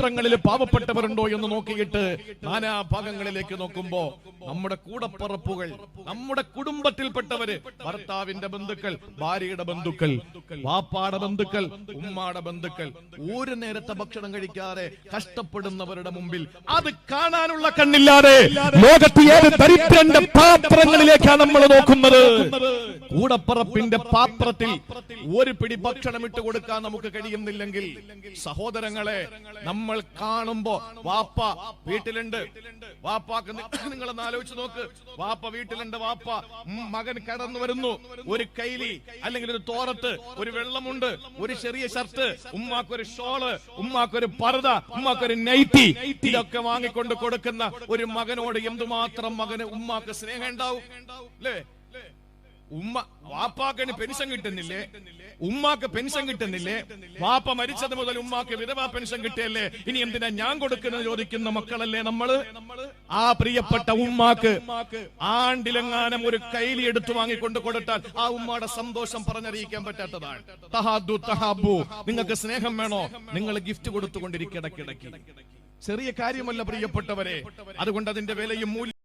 ങ്ങളിൽ പാവപ്പെട്ടവരുണ്ടോ എന്ന് നോക്കിയിട്ട് നാനാഭാഗങ്ങളിലേക്ക് നോക്കുമ്പോ നമ്മുടെ കൂടപ്പറപ്പുകൾ, നമ്മുടെ കുടുംബത്തിൽപ്പെട്ടവര്, ഭർത്താവിന്റെ ബന്ധുക്കൾ, ഭാര്യയുടെ ബന്ധുക്കൾ, വാപ്പാടെ ബന്ധുക്കൾ, ഉമ്മാടെ ബന്ധുക്കൾ, ഒരു നേരത്തെ ഭക്ഷണം കഴിക്കാതെ കഷ്ടപ്പെടുന്നവരുടെ മുമ്പിൽ അത് കാണാനുള്ള കണ്ണില്ലാതെ ലോകത്ത് ഏത് ദരിദ്രന്റെ പാത്രങ്ങളിലേക്കാണ് നമ്മൾ നോക്കുന്നത്. കൂടപ്പറപ്പിന്റെ പാത്രത്തിൽ ഒരു പിടി ഭക്ഷണം ഇട്ട് കൊടുക്കാൻ നമുക്ക് കഴിയുന്നില്ലെങ്കിൽ സഹോദരങ്ങളെ, നമ്മൾ കാണുമ്പോ വാപ്പ വീട്ടിലുണ്ട്, വാപ്പാക്ക് നിങ്ങളൊന്ന് ആലോചിച്ച് നോക്ക്, വാപ്പ വീട്ടിലുണ്ട്, വാപ്പ മകൻ കടന്നു വരുന്നു, ഒരു കൈലി അല്ലെങ്കിൽ ഒരു തോറത്ത്, ഒരു വെള്ളമുണ്ട്, ഒരു ചെറിയ ഷർട്ട്, ഉമ്മാക്കൊരു ഷോള്, ഉമ്മാക്കൊരു പർദ, ഉമ്മാക്കൊരു നൈറ്റി, ഇതൊക്കെ വാങ്ങിക്കൊണ്ട് കൊടുക്കുന്ന ഒരു മകനോട് എന്തുമാത്രം മകന് ഉമ്മാക്ക് സ്നേഹം ഉണ്ടാവും അല്ലേ? ഉമ്മ വാപ്പാക്കിന് പെൻഷൻ കിട്ടുന്നില്ലേ? ഉമ്മാക്ക് പെൻഷൻ കിട്ടുന്നില്ലേ? വാപ്പ മരിച്ചത് മുതൽ ഉമ്മാക്ക് വിധവാ പെൻഷൻ കിട്ടിയല്ലേ? ഇനി എന്തിനാ ഞാൻ കൊടുക്കുന്നത് ചോദിക്കുന്ന മക്കളല്ലേ നമ്മള്? ആ പ്രിയപ്പെട്ട ഉമ്മാക്ക് ആണ്ടിലെങ്ങാനും ഒരു കൈലി എടുത്തു വാങ്ങിക്കൊണ്ട് കൊടുത്താൽ ആ ഉമ്മയുടെ സന്തോഷം പറഞ്ഞറിയിക്കാൻ പറ്റാത്തതാണ്. തഹാദു തഹാബു, നിങ്ങൾക്ക് സ്നേഹം വേണോ? നിങ്ങൾ ഗിഫ്റ്റ് കൊടുത്തുകൊണ്ടിരിക്കിടക്കിടക്ക്. ചെറിയ കാര്യമല്ല പ്രിയപ്പെട്ടവരെ. അതുകൊണ്ട് അതിന്റെ വിലയും മൂല്യം